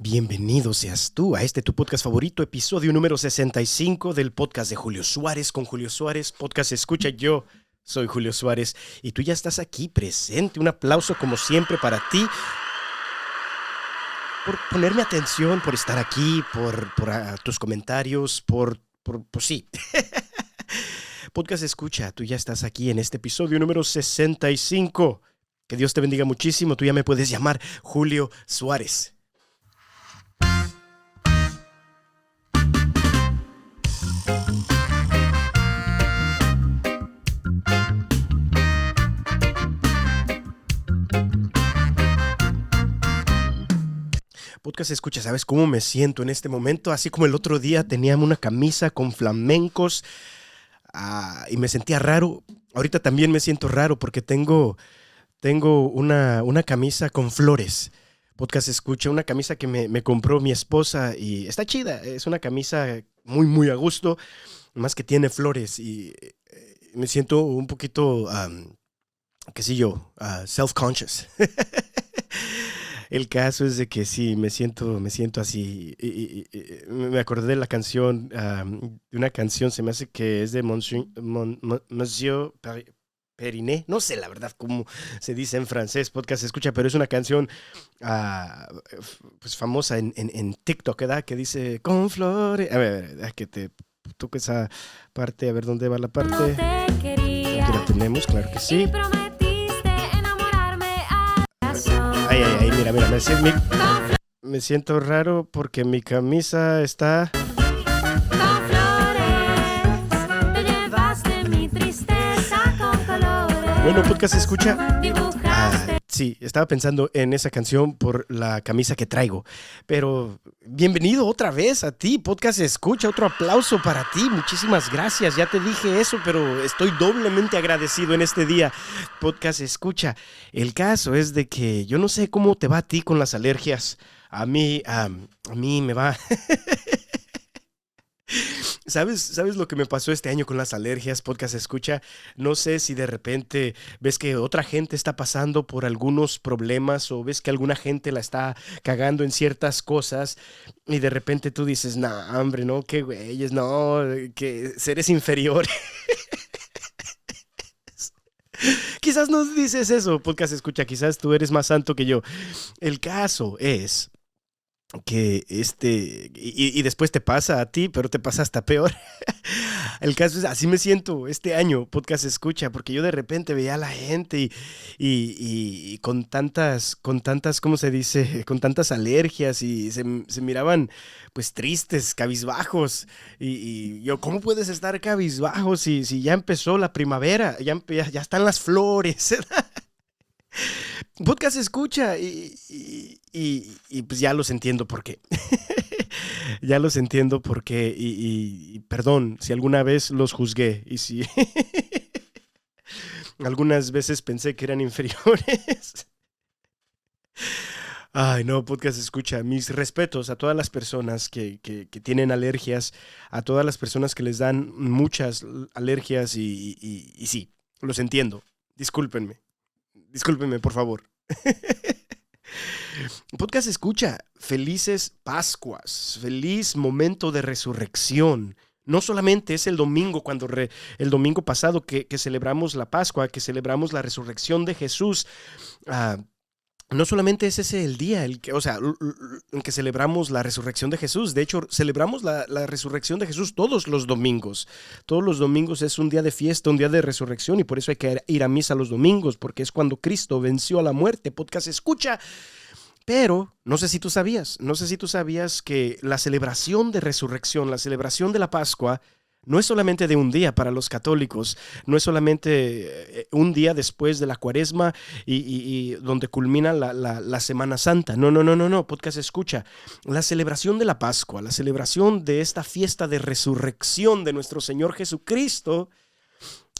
Bienvenido seas tú a este tu podcast favorito, episodio número 65 del podcast de Julio Suárez con Julio Suárez. Podcast escucha, yo soy Julio Suárez y tú ya estás aquí presente. Un aplauso como siempre para ti por ponerme atención, por estar aquí, por tus comentarios, pues sí. Podcast escucha, tú ya estás aquí en este episodio número 65. Que Dios te bendiga muchísimo. Tú ya me puedes llamar Julio Suárez. Podcast escucha, ¿sabes cómo me siento en este momento? Así como el otro día tenía una camisa con flamencos y me sentía raro. Ahorita también me siento raro porque tengo una camisa con flores. Podcast escucha, una camisa que me compró mi esposa y está chida. Es una camisa muy, muy a gusto, más que tiene flores y me siento un poquito, qué sé yo, self-conscious. El caso es de que sí, me siento así. Me acordé de la canción, de una canción, se me hace que es de Monsieur Periné. No sé la verdad cómo se dice en francés, podcast escucha, pero es una canción pues famosa en TikTok, ¿verdad? Que dice, con flores. A ver, que te toque esa parte, a ver dónde va la parte. Aquí la tenemos, claro que sí. Ay, mira, me siento raro porque mi camisa está... Con flores, te llevaste mi tristeza con colores. Bueno, podcast escucha. Sí, estaba pensando en esa canción por la camisa que traigo. Pero bienvenido otra vez a ti, podcast escucha. Otro aplauso para ti. Muchísimas gracias. Ya te dije eso, pero estoy doblemente agradecido en este día. Podcast escucha. El caso es de que yo no sé cómo te va a ti con las alergias. A mí me va... ¿Sabes lo que me pasó este año con las alergias? Podcast escucha. No sé si de repente ves que otra gente está pasando por algunos problemas o ves que alguna gente la está cagando en ciertas cosas y de repente tú dices, nah, hombre, no, qué güeyes, no, que seres inferiores. Quizás no dices eso, podcast escucha, quizás tú eres más santo que yo. El caso es que y después te pasa a ti, pero te pasa hasta peor. El caso es, así me siento este año, podcast escucha, porque yo de repente veía a la gente y con tantas, ¿cómo se dice? Con tantas alergias y se miraban pues tristes, cabizbajos. Y yo, ¿cómo puedes estar cabizbajo si ya empezó la primavera? Ya están las flores. Podcast escucha y pues ya los entiendo por qué. Ya los entiendo por qué y perdón si alguna vez los juzgué y si algunas veces pensé que eran inferiores. Ay, no, podcast escucha. Mis respetos a todas las personas que tienen alergias, a todas las personas que les dan muchas alergias y sí, los entiendo. Discúlpenme, por favor. Podcast escucha, felices Pascuas, feliz momento de resurrección. No solamente es el domingo, el domingo pasado que celebramos la Pascua, que celebramos la resurrección de Jesús. No solamente es ese el día en que celebramos la resurrección de Jesús. De hecho, celebramos la resurrección de Jesús todos los domingos. Todos los domingos es un día de fiesta, un día de resurrección, y por eso hay que ir a misa los domingos, porque es cuando Cristo venció a la muerte. Podcast escucha. Pero no sé si tú sabías que la celebración de resurrección, la celebración de la Pascua, no es solamente de un día para los católicos, no es solamente un día después de la Cuaresma y donde culmina la Semana Santa. No, podcast escucha. La celebración de la Pascua, la celebración de esta fiesta de resurrección de nuestro Señor Jesucristo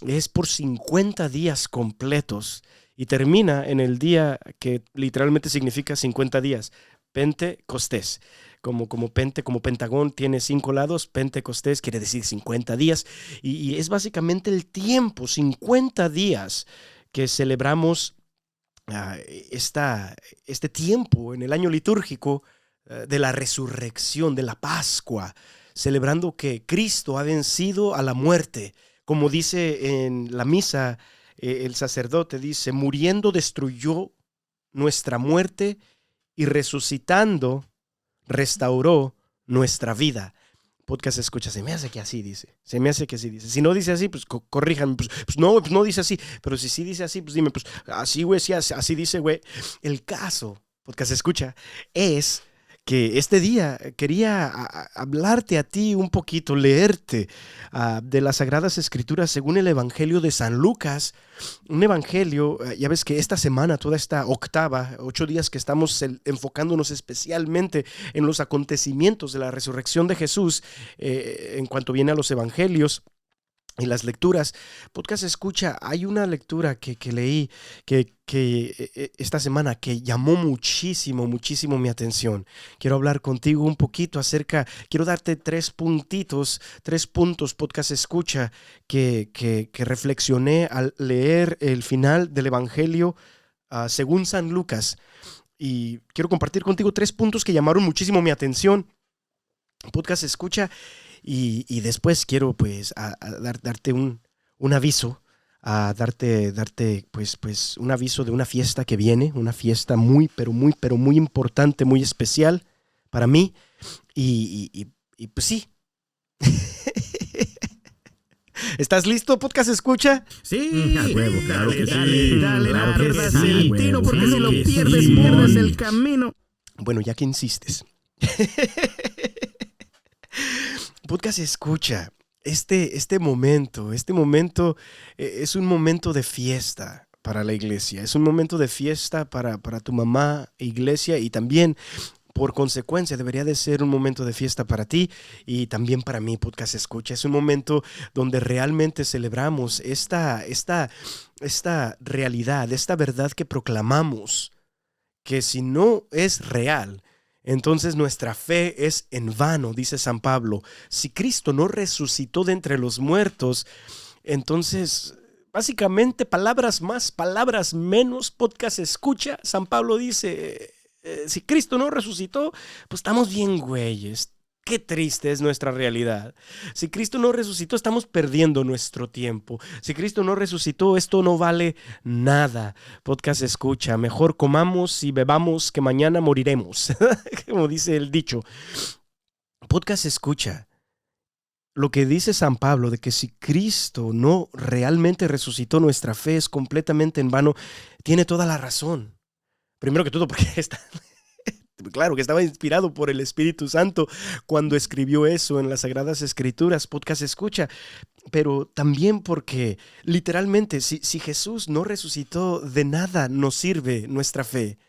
es por 50 días completos y termina en el día que literalmente significa 50 días, Pentecostés. Como Pentagón tiene 5 lados, Pentecostés quiere decir 50 días y es básicamente el tiempo, 50 días que celebramos este tiempo en el año litúrgico de la resurrección, de la Pascua, celebrando que Cristo ha vencido a la muerte. Como dice en la misa, el sacerdote dice, muriendo destruyó nuestra muerte y resucitando restauró nuestra vida. Podcast escucha, se me hace que así dice. Se me hace que así dice. Si no dice así, pues corríjanme. Pues no dice así. Pero si sí dice así, pues dime, pues así, güey, sí, así dice, güey. El caso, podcast escucha, es que este día quería hablarte a ti un poquito, leerte de las Sagradas Escrituras según el Evangelio de San Lucas. Un evangelio, ya ves que esta semana, toda esta octava, 8 días que estamos enfocándonos especialmente en los acontecimientos de la resurrección de Jesús, en cuanto viene a los evangelios y las lecturas. Podcast escucha, hay una lectura que leí que esta semana que llamó muchísimo mi atención. Quiero hablar contigo un poquito quiero darte 3 puntos, podcast escucha, que reflexioné al leer el final del Evangelio según San Lucas. Y quiero compartir contigo 3 puntos que llamaron muchísimo mi atención. Podcast escucha. Y después quiero pues darte un aviso, darte pues un aviso de una fiesta que viene, una fiesta muy importante, muy especial para mí. Y pues sí. ¿Estás listo, podcast escucha? Sí, A huevo, claro que sí. Dale, Claro que pierdas sí, el güey, tiro porque claro si lo que sí, pierdes, Simón. pierdes el camino. Bueno, ya que insistes. Podcast escucha, este momento es un momento de fiesta para la iglesia, es un momento de fiesta para tu mamá, iglesia, y también por consecuencia debería de ser un momento de fiesta para ti y también para mí. Podcast escucha, es un momento donde realmente celebramos esta realidad, esta verdad que proclamamos, que si no es real, entonces nuestra fe es en vano, dice San Pablo. Si Cristo no resucitó de entre los muertos, entonces básicamente palabras más, palabras menos, podcast escucha. San Pablo dice, si Cristo no resucitó, pues estamos bien güeyes. Qué triste es nuestra realidad. Si Cristo no resucitó, estamos perdiendo nuestro tiempo. Si Cristo no resucitó, esto no vale nada. Podcast escucha, mejor comamos y bebamos que mañana moriremos, como dice el dicho. Podcast escucha, lo que dice San Pablo de que si Cristo no realmente resucitó, nuestra fe es completamente en vano, tiene toda la razón. Primero que todo, porque claro que estaba inspirado por el Espíritu Santo cuando escribió eso en las Sagradas Escrituras, podcast escucha, pero también porque literalmente si Jesús no resucitó, de nada nos sirve nuestra fe.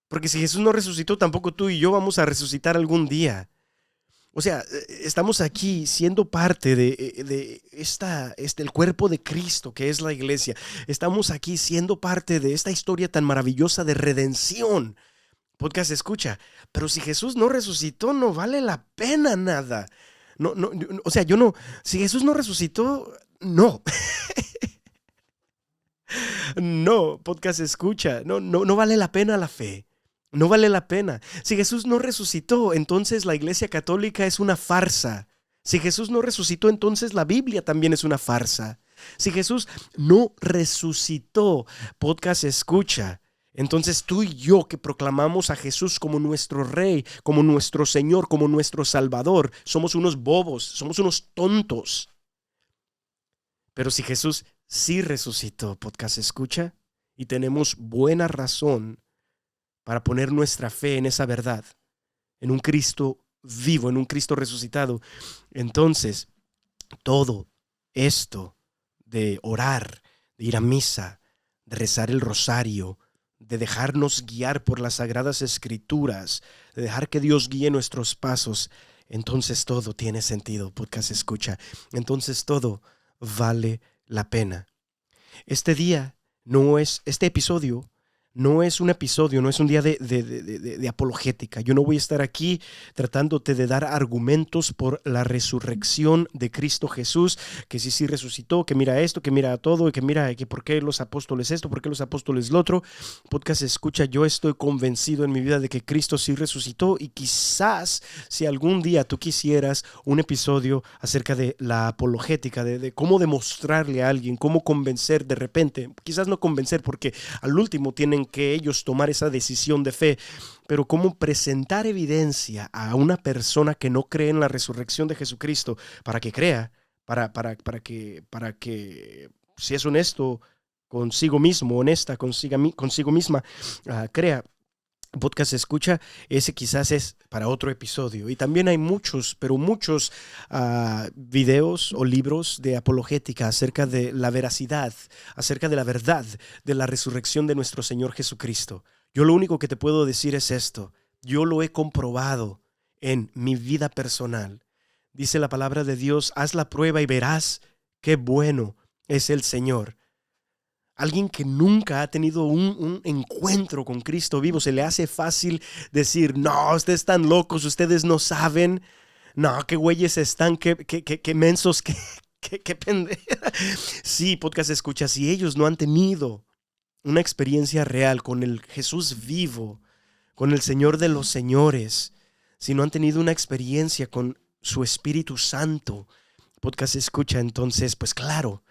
Porque si Jesús no resucitó, tampoco tú y yo vamos a resucitar algún día. O sea, estamos aquí siendo parte de el cuerpo de Cristo, que es la iglesia. Estamos aquí siendo parte de esta historia tan maravillosa de redención. Podcast escucha, pero si Jesús no resucitó, no vale la pena nada. O sea, si Jesús no resucitó, no. No, podcast escucha, no vale la pena la fe. No vale la pena. Si Jesús no resucitó, entonces la Iglesia Católica es una farsa. Si Jesús no resucitó, entonces la Biblia también es una farsa. Si Jesús no resucitó, podcast escucha, entonces tú y yo que proclamamos a Jesús como nuestro Rey, como nuestro Señor, como nuestro Salvador, somos unos bobos, somos unos tontos. Pero si Jesús sí resucitó, podcast escucha, y tenemos buena razón para poner nuestra fe en esa verdad, en un Cristo vivo, en un Cristo resucitado, entonces todo esto de orar, de ir a misa, de rezar el rosario, de dejarnos guiar por las Sagradas Escrituras, de dejar que Dios guíe nuestros pasos, entonces todo tiene sentido, podcast escucha, entonces todo vale la pena. Este episodio No es un episodio, no es un día de apologética. Yo no voy a estar aquí tratándote de dar argumentos por la resurrección de Cristo Jesús, que sí resucitó, que mira esto, que mira todo, y que mira que por qué los apóstoles esto, por qué los apóstoles lo otro. Podcast escucha, yo estoy convencido en mi vida de que Cristo sí resucitó, y quizás si algún día tú quisieras un episodio acerca de la apologética, de cómo demostrarle a alguien, cómo convencer de repente, quizás no convencer porque al último tienen que ellos tomar esa decisión de fe, pero cómo presentar evidencia a una persona que no cree en la resurrección de Jesucristo para que crea, para que si es honesto consigo mismo, honesta consigo misma, crea. Podcast escucha, ese quizás es para otro episodio. Y también hay muchos, pero muchos videos o libros de apologética acerca de la veracidad, acerca de la verdad de la resurrección de nuestro Señor Jesucristo. Yo lo único que te puedo decir es esto. Yo lo he comprobado en mi vida personal. Dice la palabra de Dios, haz la prueba y verás qué bueno es el Señor. Alguien que nunca ha tenido un encuentro con Cristo vivo, se le hace fácil decir, no, ustedes están locos, ustedes no saben, no, qué güeyes están, qué mensos, qué pendeja. Sí, podcast escucha, si ellos no han tenido una experiencia real con el Jesús vivo, con el Señor de los señores, si no han tenido una experiencia con su Espíritu Santo, podcast escucha, entonces, pues claro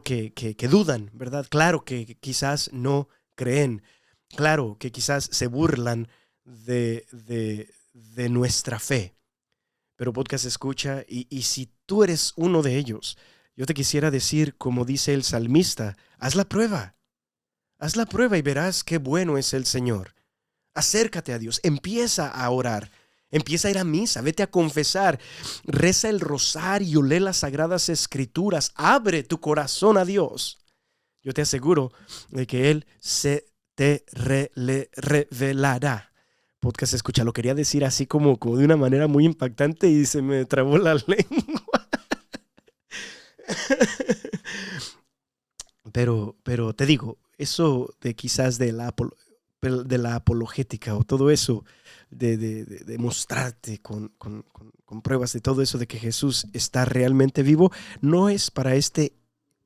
que dudan, ¿verdad? Claro que quizás no creen. Claro que quizás se burlan de nuestra fe. Pero podcast escucha, y si tú eres uno de ellos, yo te quisiera decir, como dice el salmista, haz la prueba y verás qué bueno es el Señor. Acércate a Dios, empieza a orar. Empieza a ir a misa, vete a confesar, reza el rosario, lee las sagradas escrituras, abre tu corazón a Dios. Yo te aseguro de que Él se te revelará. Podcast escucha, lo quería decir así como de una manera muy impactante y se me trabó la lengua. Pero te digo, eso de quizás de la apologética o todo eso, de mostrarte con pruebas de todo eso de que Jesús está realmente vivo, no es para este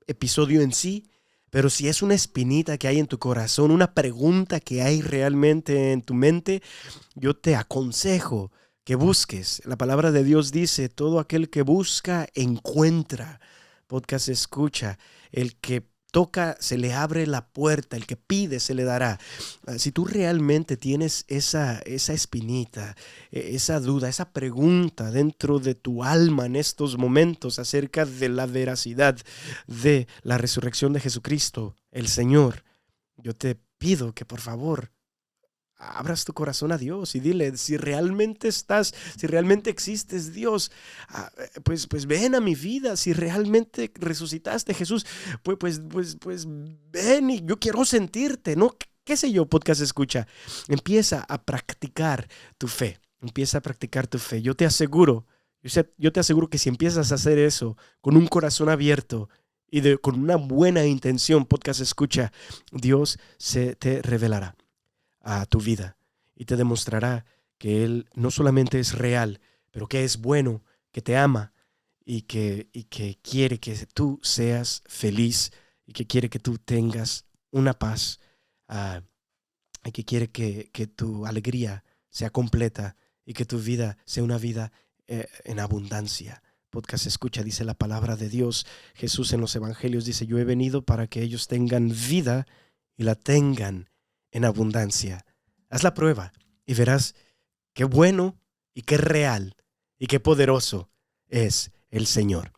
episodio en sí, pero si es una espinita que hay en tu corazón, una pregunta que hay realmente en tu mente, yo te aconsejo que busques. La palabra de Dios dice, todo aquel que busca, encuentra. Podcast escucha, el que toca, se le abre la puerta, el que pide, se le dará. Si tú realmente tienes esa espinita, esa duda, esa pregunta dentro de tu alma en estos momentos acerca de la veracidad de la resurrección de Jesucristo, el Señor, yo te pido que por favor abras tu corazón a Dios y dile, si realmente existes, Dios, pues ven a mi vida. Si realmente resucitaste, Jesús, pues ven y yo quiero sentirte, ¿no? ¿Qué sé yo? Podcast escucha. Empieza a practicar tu fe. Yo te aseguro que si empiezas a hacer eso con un corazón abierto y con una buena intención, podcast escucha, Dios se te revelará a tu vida y te demostrará que Él no solamente es real, pero que es bueno, que te ama y que quiere que tú seas feliz y que quiere que tú tengas una paz y que quiere que tu alegría sea completa y que tu vida sea una vida en abundancia. Podcast escucha, dice la palabra de Dios. Jesús en los evangelios dice, yo he venido para que ellos tengan vida y la tengan en abundancia. Haz la prueba y verás qué bueno y qué real y qué poderoso es el Señor.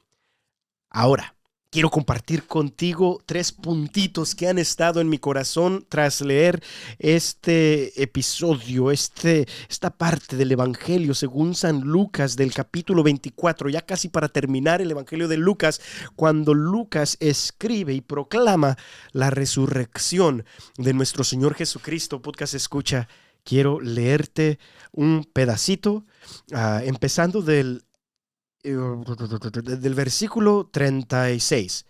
Ahora, quiero compartir contigo 3 puntitos que han estado en mi corazón tras leer este episodio, esta parte del Evangelio según San Lucas del capítulo 24, ya casi para terminar el Evangelio de Lucas, cuando Lucas escribe y proclama la resurrección de nuestro Señor Jesucristo. Podcast escucha, quiero leerte un pedacito, empezando del versículo 36.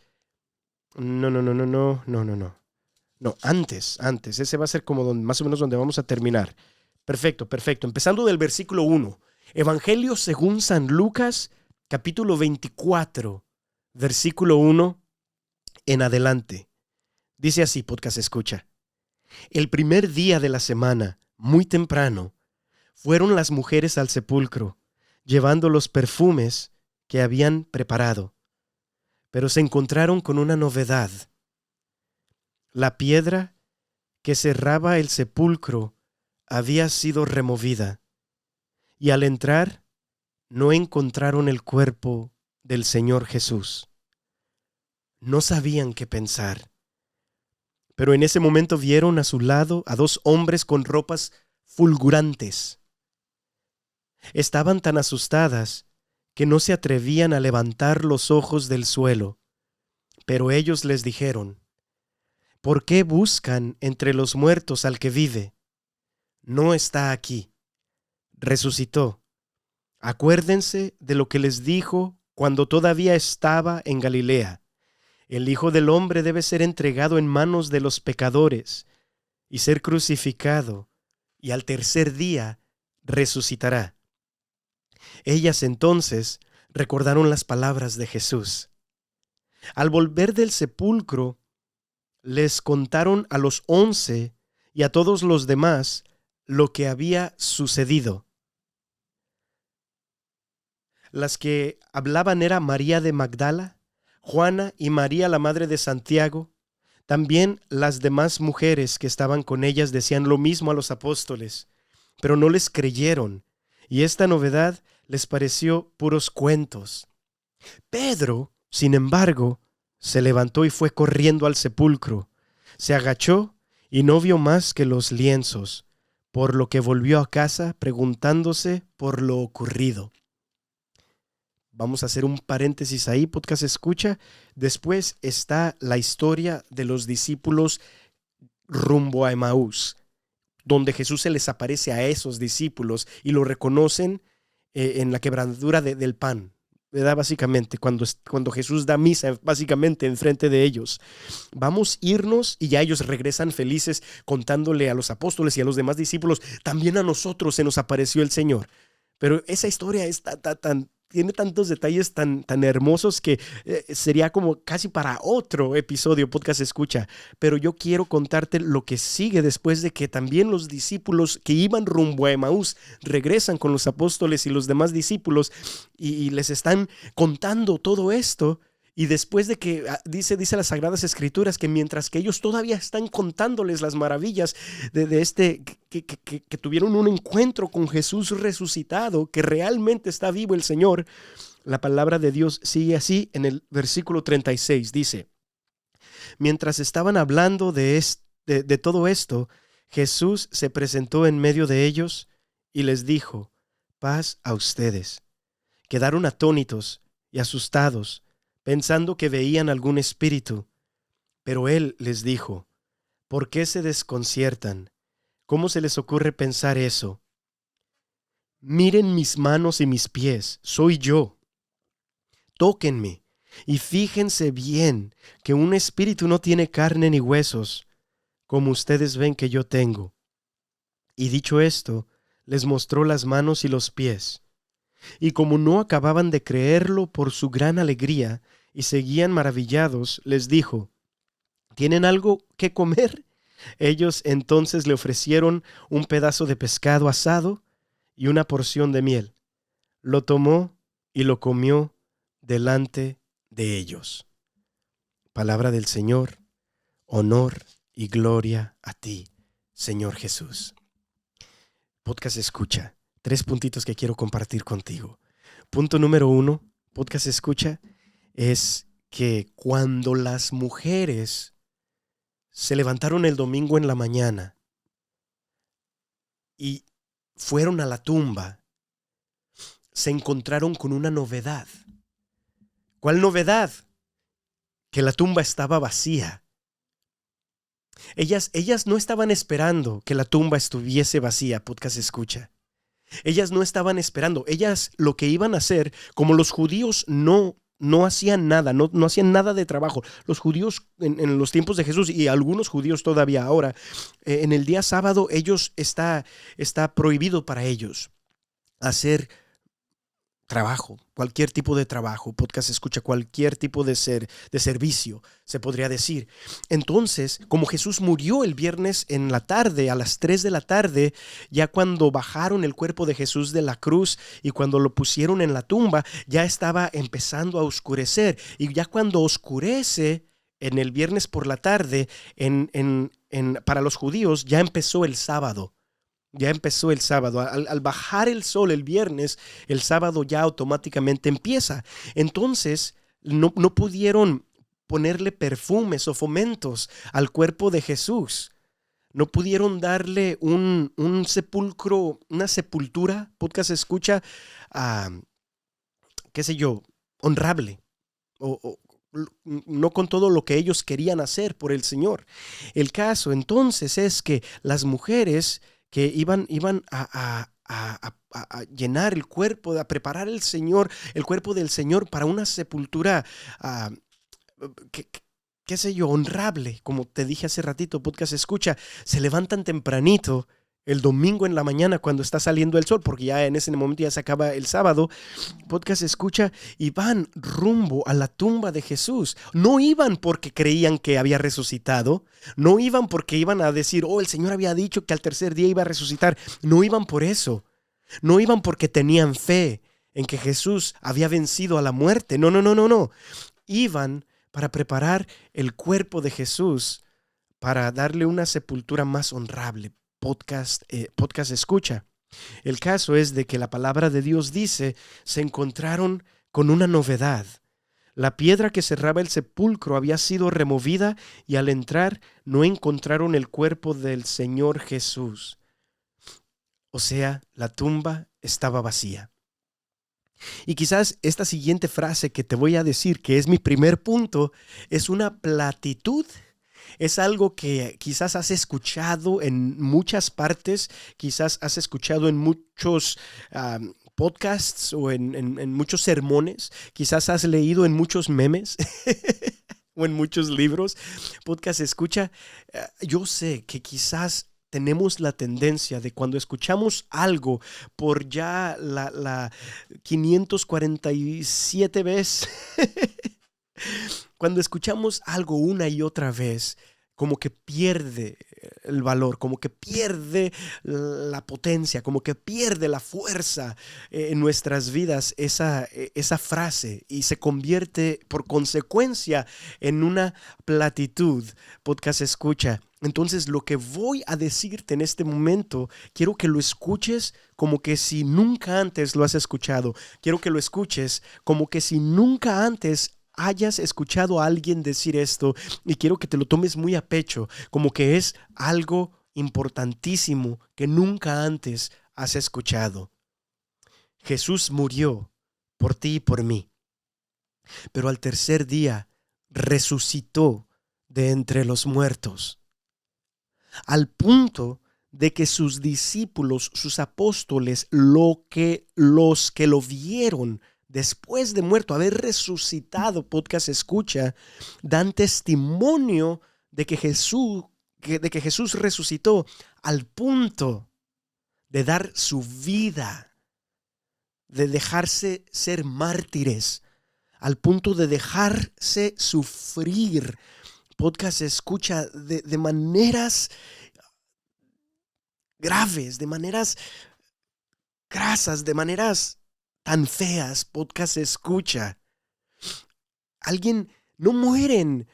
No. No, antes. Ese va a ser como más o menos donde vamos a terminar. Perfecto. Empezando del versículo 1. Evangelio según San Lucas, capítulo 24, versículo 1 en adelante. Dice así, podcast escucha. El primer día de la semana, muy temprano, fueron las mujeres al sepulcro, llevando los perfumes que habían preparado. Pero se encontraron con una novedad. La piedra que cerraba el sepulcro había sido removida, y al entrar no encontraron el cuerpo del Señor Jesús. No sabían qué pensar, pero en ese momento vieron a su lado a dos hombres con ropas fulgurantes. Estaban tan asustadas que no se atrevían a levantar los ojos del suelo, pero ellos les dijeron: ¿por qué buscan entre los muertos al que vive? No está aquí, resucitó. Acuérdense de lo que les dijo cuando todavía estaba en Galilea. El Hijo del Hombre debe ser entregado en manos de los pecadores y ser crucificado, y al tercer día resucitará. Ellas entonces recordaron las palabras de Jesús. Al volver del sepulcro, les contaron a los 11 y a todos los demás lo que había sucedido. Las que hablaban eran María de Magdala, Juana y María, la madre de Santiago. También las demás mujeres que estaban con ellas decían lo mismo a los apóstoles, pero no les creyeron, y esta novedad les pareció puros cuentos. Pedro, sin embargo, se levantó y fue corriendo al sepulcro. Se agachó y no vio más que los lienzos, por lo que volvió a casa preguntándose por lo ocurrido. Vamos a hacer un paréntesis ahí, podcast escucha. Después está la historia de los discípulos rumbo a Emaús, donde Jesús se les aparece a esos discípulos y lo reconocen en la quebradura del pan, ¿verdad? Básicamente, cuando Jesús da misa, básicamente enfrente de ellos. Vamos a irnos y ya ellos regresan felices contándole a los apóstoles y a los demás discípulos, también a nosotros se nos apareció el Señor. Pero esa historia es tiene tantos detalles tan hermosos que sería como casi para otro episodio, podcast escucha. Pero yo quiero contarte lo que sigue después de que también los discípulos que iban rumbo a Emaús regresan con los apóstoles y los demás discípulos y les están contando todo esto. Y después de que dice las Sagradas Escrituras que mientras que ellos todavía están contándoles las maravillas que tuvieron un encuentro con Jesús resucitado, que realmente está vivo el Señor, la palabra de Dios sigue así en el versículo 36. Dice: mientras estaban hablando de todo esto, Jesús se presentó en medio de ellos y les dijo: paz a ustedes. Quedaron atónitos y asustados, pensando que veían algún espíritu. Pero él les dijo: ¿por qué se desconciertan? ¿Cómo se les ocurre pensar eso? Miren mis manos y mis pies, soy yo. Tóquenme y fíjense bien que un espíritu no tiene carne ni huesos, como ustedes ven que yo tengo. Y dicho esto, les mostró las manos y los pies. Y como no acababan de creerlo por su gran alegría y seguían maravillados, les dijo: ¿tienen algo que comer? Ellos entonces le ofrecieron un pedazo de pescado asado y una porción de miel. Lo tomó y lo comió delante de ellos. Palabra del Señor, honor y gloria a ti, Señor Jesús. Podcast escucha. 3 puntitos que quiero compartir contigo. Punto número 1, podcast escucha, es que cuando las mujeres se levantaron el domingo en la mañana y fueron a la tumba, se encontraron con una novedad. ¿Cuál novedad? Que la tumba estaba vacía. Ellas no estaban esperando que la tumba estuviese vacía, podcast escucha. Ellas no estaban esperando. Ellas lo que iban a hacer, como los judíos no no hacían nada, no hacían nada de trabajo. Los judíos en los tiempos de Jesús y algunos judíos todavía ahora, en el día sábado está prohibido para ellos hacer trabajo, cualquier tipo de trabajo. Podcast escucha, cualquier tipo de servicio, se podría decir. Entonces, como Jesús murió el viernes en la tarde, a las 3 de la tarde, ya cuando bajaron el cuerpo de Jesús de la cruz y cuando lo pusieron en la tumba, ya estaba empezando a oscurecer. Y ya cuando oscurece en el viernes por la tarde, para los judíos, ya empezó el sábado. Ya empezó el sábado. Al bajar el sol el viernes, el sábado ya automáticamente empieza. Entonces, no pudieron ponerle perfumes o fomentos al cuerpo de Jesús. No pudieron darle un sepulcro, una sepultura, podcast escucha, qué sé yo, honrable. No con todo lo que ellos querían hacer por el Señor. El caso entonces es que las mujeres que iban a llenar el cuerpo, a preparar el cuerpo del Señor para una sepultura, qué sé yo, honrable, como te dije hace ratito, podcast escucha, se levantan tempranito el domingo en la mañana cuando está saliendo el sol, porque ya en ese momento ya se acaba el sábado, podcast escucha, y van rumbo a la tumba de Jesús. No iban porque creían que había resucitado, no iban porque iban a decir, el Señor había dicho que al tercer día iba a resucitar. No iban por eso, no iban porque tenían fe en que Jesús había vencido a la muerte. No. Iban para preparar el cuerpo de Jesús para darle una sepultura más honrable. Podcast escucha. El caso es de que la palabra de Dios dice, se encontraron con una novedad. La piedra que cerraba el sepulcro había sido removida y al entrar no encontraron el cuerpo del Señor Jesús. O sea, la tumba estaba vacía. Y quizás esta siguiente frase que te voy a decir, que es mi primer punto, es una platitud. Es algo que quizás has escuchado en muchas partes, quizás has escuchado en muchos podcasts o en muchos sermones, quizás has leído en muchos memes o en muchos libros. Podcast escucha, yo sé que quizás tenemos la tendencia de cuando escuchamos algo por ya la 547 vez, cuando escuchamos algo una y otra vez, como que pierde el valor, como que pierde la potencia, como que pierde la fuerza en nuestras vidas esa frase y se convierte por consecuencia en una platitud. Podcast escucha. Entonces lo que voy a decirte en este momento, quiero que lo escuches como que si nunca antes lo has escuchado. Quiero que lo escuches como que si nunca antes hayas escuchado a alguien decir esto, y quiero que te lo tomes muy a pecho, como que es algo importantísimo que nunca antes has escuchado. Jesús murió por ti y por mí, pero al tercer día resucitó de entre los muertos, al punto de que sus discípulos, sus apóstoles, los que lo vieron después de muerto, haber resucitado, podcast escucha, dan testimonio de que Jesús resucitó al punto de dar su vida, de dejarse ser mártires, al punto de dejarse sufrir. Podcast escucha de maneras graves, de maneras grasas, de maneras tan feas. Podcast escucha. Alguien no mueren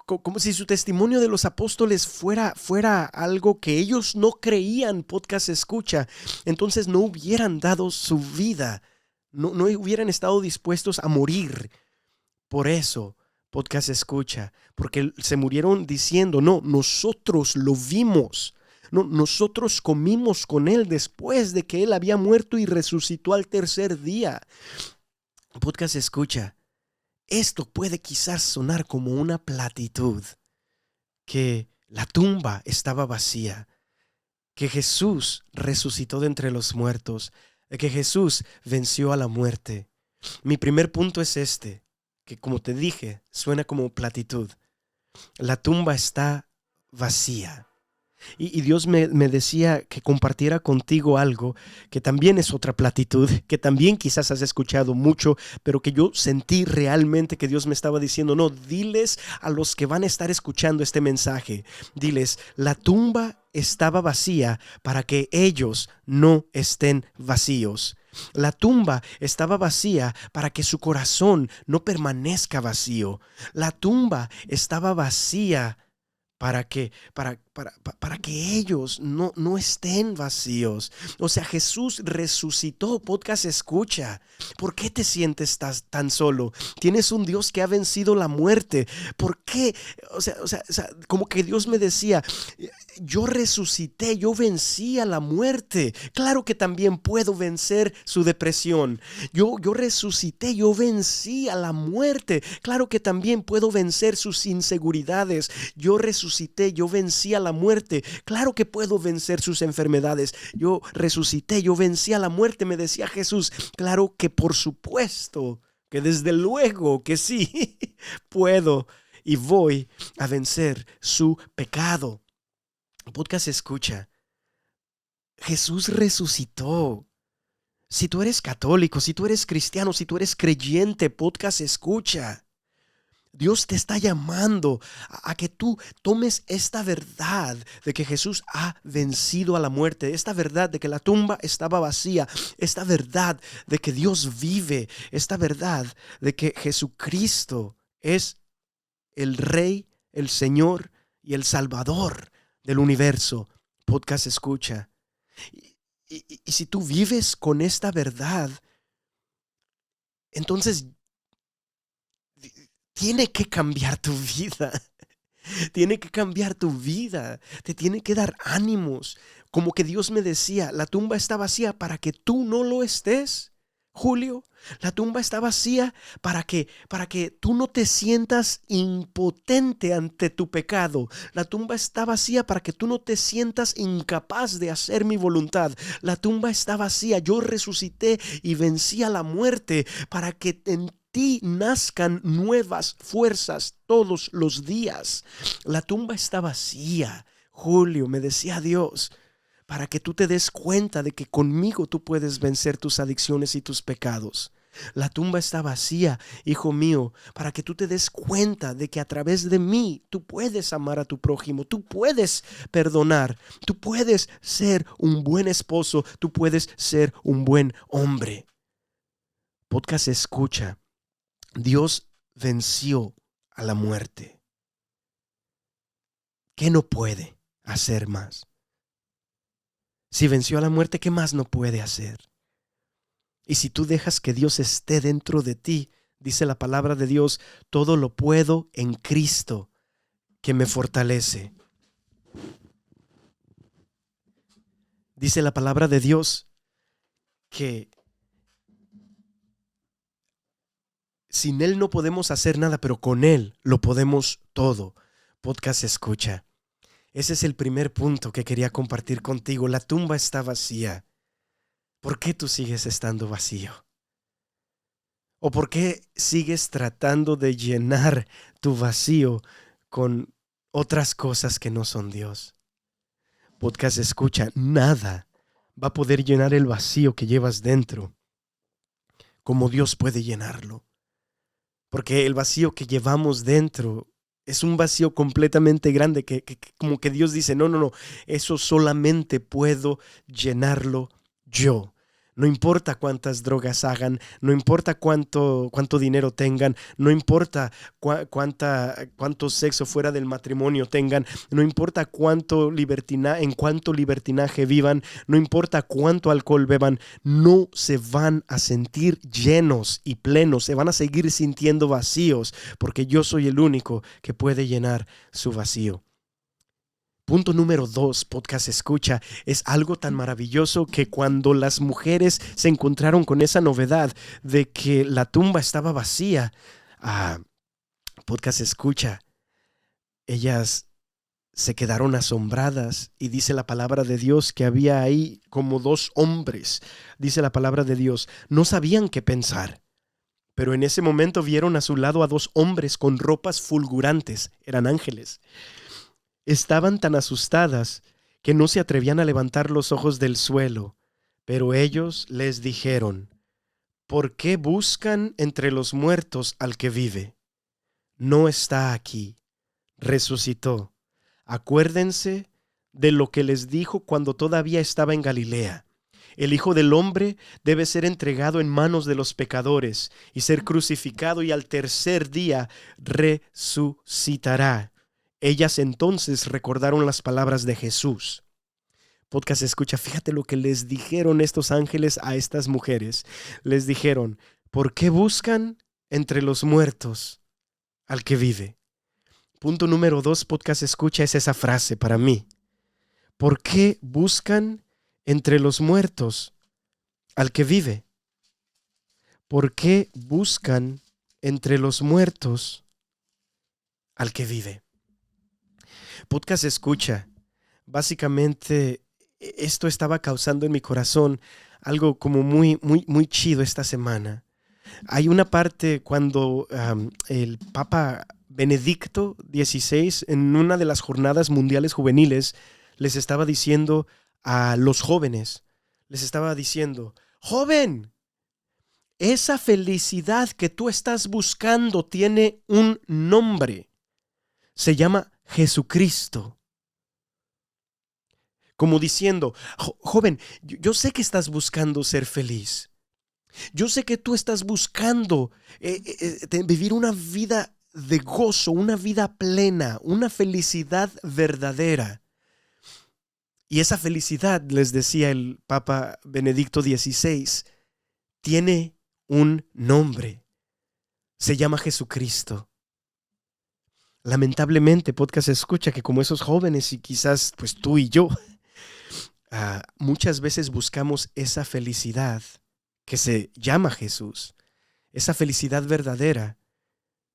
como si su testimonio de los apóstoles fuera algo que ellos no creían. Podcast escucha. Entonces no hubieran dado su vida, no hubieran estado dispuestos a morir por eso. Podcast escucha, porque se murieron diciendo, no, nosotros lo vimos. No, nosotros comimos con él después de que él había muerto y resucitó al tercer día. Podcast escucha. Esto puede quizás sonar como una platitud, que la tumba estaba vacía, que Jesús resucitó de entre los muertos, que Jesús venció a la muerte. Mi primer punto es este, que como te dije, suena como platitud. La tumba está vacía. Y Dios me decía que compartiera contigo algo que también es otra platitud, que también quizás has escuchado mucho, pero que yo sentí realmente que Dios me estaba diciendo, no, diles a los que van a estar escuchando este mensaje, diles, la tumba estaba vacía para que ellos no estén vacíos. La tumba estaba vacía para que su corazón no permanezca vacío. La tumba estaba vacía para que ellos no estén vacíos. O sea, Jesús resucitó. Podcast escucha. ¿Por qué te sientes tan solo? Tienes un Dios que ha vencido la muerte. ¿Por qué? O sea, como que Dios me decía, yo resucité, yo vencí a la muerte. Claro que también puedo vencer su depresión. Yo resucité, yo vencí a la muerte. Claro que también puedo vencer sus inseguridades. Yo resucité, yo vencí a la muerte. Claro que puedo vencer sus enfermedades. Yo resucité, yo vencí a la muerte, me decía Jesús. Claro que por supuesto, que desde luego que sí, puedo y voy a vencer su pecado. Podcast escucha. Jesús resucitó. Si tú eres católico, si tú eres cristiano, si tú eres creyente, podcast escucha. Dios te está llamando a que tú tomes esta verdad de que Jesús ha vencido a la muerte, esta verdad de que la tumba estaba vacía, esta verdad de que Dios vive, esta verdad de que Jesucristo es el Rey, el Señor y el Salvador del universo. Podcast escucha. Y si tú vives con esta verdad, entonces tiene que cambiar tu vida. Tiene que cambiar tu vida. Te tiene que dar ánimos. Como que Dios me decía, la tumba está vacía para que tú no lo estés. Julio, la tumba está vacía para que tú no te sientas impotente ante tu pecado. La tumba está vacía para que tú no te sientas incapaz de hacer mi voluntad. La tumba está vacía. Yo resucité y vencí a la muerte para que en ti nazcan nuevas fuerzas todos los días. La tumba está vacía, Julio, me decía Dios, para que tú te des cuenta de que conmigo tú puedes vencer tus adicciones y tus pecados. La tumba está vacía, hijo mío, para que tú te des cuenta de que a través de mí tú puedes amar a tu prójimo, tú puedes perdonar, tú puedes ser un buen esposo, tú puedes ser un buen hombre. Podcast escucha. Dios venció a la muerte. ¿Qué no puede hacer más? Si venció a la muerte, ¿qué más no puede hacer? Y si tú dejas que Dios esté dentro de ti, dice la palabra de Dios, todo lo puedo en Cristo que me fortalece. Dice la palabra de Dios que sin Él no podemos hacer nada, pero con Él lo podemos todo. Podcast escucha. Ese es el primer punto que quería compartir contigo. La tumba está vacía. ¿Por qué tú sigues estando vacío? ¿O por qué sigues tratando de llenar tu vacío con otras cosas que no son Dios? Podcast escucha. Nada va a poder llenar el vacío que llevas dentro como Dios puede llenarlo. Porque el vacío que llevamos dentro es un vacío completamente grande que como que Dios dice, no, eso solamente puedo llenarlo yo. No importa cuántas drogas hagan, no importa cuánto dinero tengan, no importa cuánto sexo fuera del matrimonio tengan, no importa en cuánto libertinaje vivan, no importa cuánto alcohol beban, no se van a sentir llenos y plenos, se van a seguir sintiendo vacíos, porque yo soy el único que puede llenar su vacío. Punto número 2, podcast escucha, es algo tan maravilloso que cuando las mujeres se encontraron con esa novedad de que la tumba estaba vacía, podcast escucha, ellas se quedaron asombradas y dice la palabra de Dios que había ahí como 2 hombres, dice la palabra de Dios, no sabían qué pensar. Pero en ese momento vieron a su lado a 2 hombres con ropas fulgurantes. Eran ángeles. Estaban tan asustadas que no se atrevían a levantar los ojos del suelo. Pero ellos les dijeron: ¿por qué buscan entre los muertos al que vive? No está aquí, resucitó. Acuérdense de lo que les dijo cuando todavía estaba en Galilea. El Hijo del Hombre debe ser entregado en manos de los pecadores y ser crucificado, y al tercer día resucitará. Ellas entonces recordaron las palabras de Jesús. Podcast escucha, fíjate lo que les dijeron estos ángeles a estas mujeres. Les dijeron: ¿por qué buscan entre los muertos al que vive? Punto número 2, podcast escucha, es esa frase para mí. ¿Por qué buscan entre los muertos al que vive? ¿Por qué buscan entre los muertos al que vive? Podcast escucha, básicamente esto estaba causando en mi corazón algo como muy chido esta semana. Hay una parte cuando el Papa Benedicto XVI, en una de las jornadas mundiales juveniles, les estaba diciendo a los jóvenes, les estaba diciendo: joven, esa felicidad que tú estás buscando tiene un nombre. Se llama Jesucristo. Como diciendo: joven, yo sé que estás buscando ser feliz. Yo sé que tú estás buscando vivir una vida de gozo, una vida plena, una felicidad verdadera. Y esa felicidad, les decía el Papa Benedicto XVI, tiene un nombre. Se llama Jesucristo. Lamentablemente, podcast escucha que como esos jóvenes y quizás pues tú y yo, muchas veces buscamos esa felicidad que se llama Jesús, esa felicidad verdadera,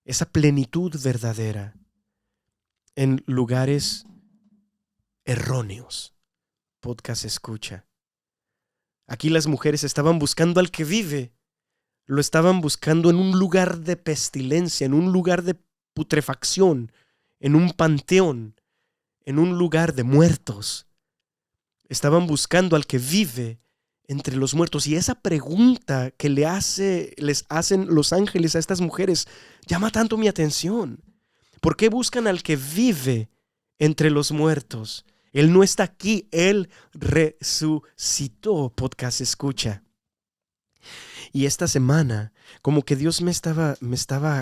esa plenitud verdadera en lugares erróneos. Podcast escucha. Aquí las mujeres estaban buscando al que vive. Lo estaban buscando en un lugar de pestilencia, en un lugar de putrefacción, en un panteón, en un lugar de muertos. Estaban buscando al que vive entre los muertos. Y esa pregunta que les hacen los ángeles a estas mujeres llama tanto mi atención. ¿Por qué buscan al que vive entre los muertos? Él no está aquí, Él resucitó. Podcast escucha. Y esta semana, como que Dios me estaba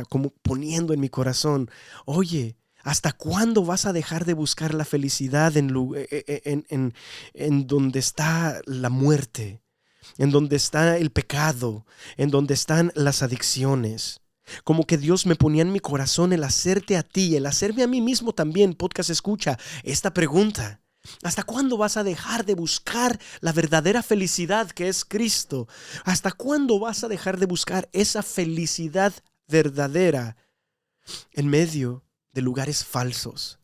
como poniendo en mi corazón: oye, ¿hasta cuándo vas a dejar de buscar la felicidad en donde está la muerte, en donde está el pecado, en donde están las adicciones? Como que Dios me ponía en mi corazón el hacerte a ti, el hacerme a mí mismo también, podcast escucha, esta pregunta: ¿hasta cuándo vas a dejar de buscar la verdadera felicidad que es Cristo? ¿Hasta cuándo vas a dejar de buscar esa felicidad verdadera en medio de lugares falsos?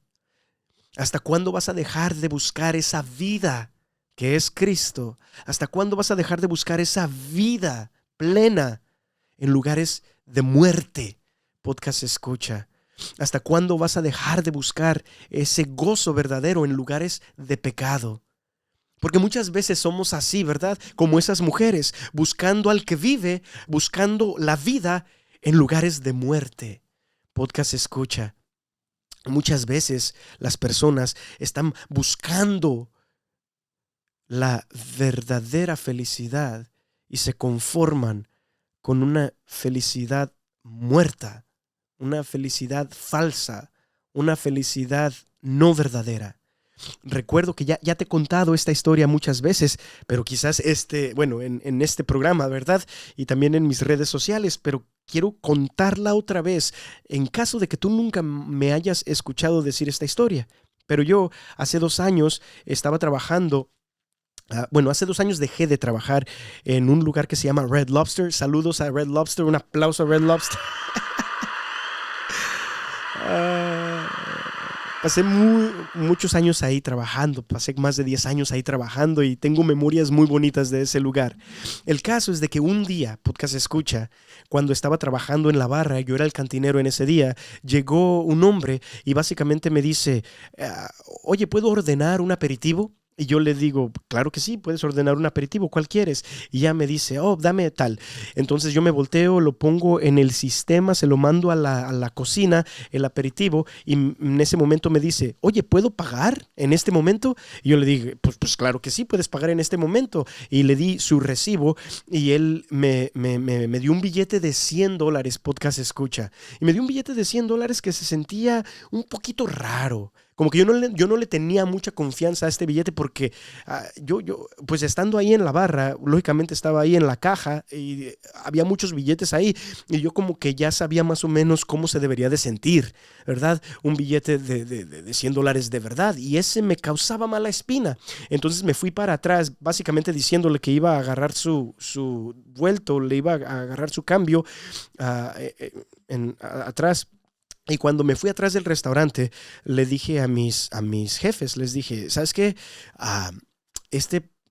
¿Hasta cuándo vas a dejar de buscar esa vida que es Cristo? ¿Hasta cuándo vas a dejar de buscar esa vida plena en lugares de muerte? Podcast escucha. ¿Hasta cuándo vas a dejar de buscar ese gozo verdadero en lugares de pecado? Porque muchas veces somos así, ¿verdad? Como esas mujeres, buscando al que vive, buscando la vida en lugares de muerte. Podcast escucha. Muchas veces las personas están buscando la verdadera felicidad y se conforman con una felicidad muerta, una felicidad falsa, una felicidad no verdadera. Recuerdo que ya te he contado esta historia muchas veces, pero quizás en este programa, ¿verdad? Y también en mis redes sociales, pero quiero contarla otra vez en caso de que tú nunca me hayas escuchado decir esta historia. Pero yo hace 2 años estaba trabajando. Hace 2 años dejé de trabajar en un lugar que se llama Red Lobster. Saludos a Red Lobster, un aplauso a Red Lobster. pasé muchos años ahí trabajando, pasé más de 10 años ahí trabajando y tengo memorias muy bonitas de ese lugar. El caso es de que un día, podcast escucha, cuando estaba trabajando en la barra, yo era el cantinero en ese día, llegó un hombre y básicamente me dice, oye, ¿puedo ordenar un aperitivo? Y yo le digo, claro que sí, puedes ordenar un aperitivo, ¿cuál quieres? Y ya me dice, oh, dame tal. Entonces yo me volteo, lo pongo en el sistema, se lo mando a la cocina, el aperitivo, y en ese momento me dice, oye, ¿puedo pagar en este momento? Y yo le dije, pues claro que sí, puedes pagar en este momento. Y le di su recibo y él me dio un billete de $100, podcast escucha. Y me dio un billete de $100 que se sentía un poquito raro. Como que yo no le tenía mucha confianza a este billete porque yo, pues estando ahí en la barra, lógicamente estaba ahí en la caja y había muchos billetes ahí y yo como que ya sabía más o menos cómo se debería de sentir, ¿verdad? Un billete de $100 de verdad y ese me causaba mala espina. Entonces me fui para atrás básicamente diciéndole que iba a agarrar su vuelto, le iba a agarrar su cambio atrás. Y cuando me fui atrás del restaurante, le dije a mis jefes, les dije, ¿sabes qué?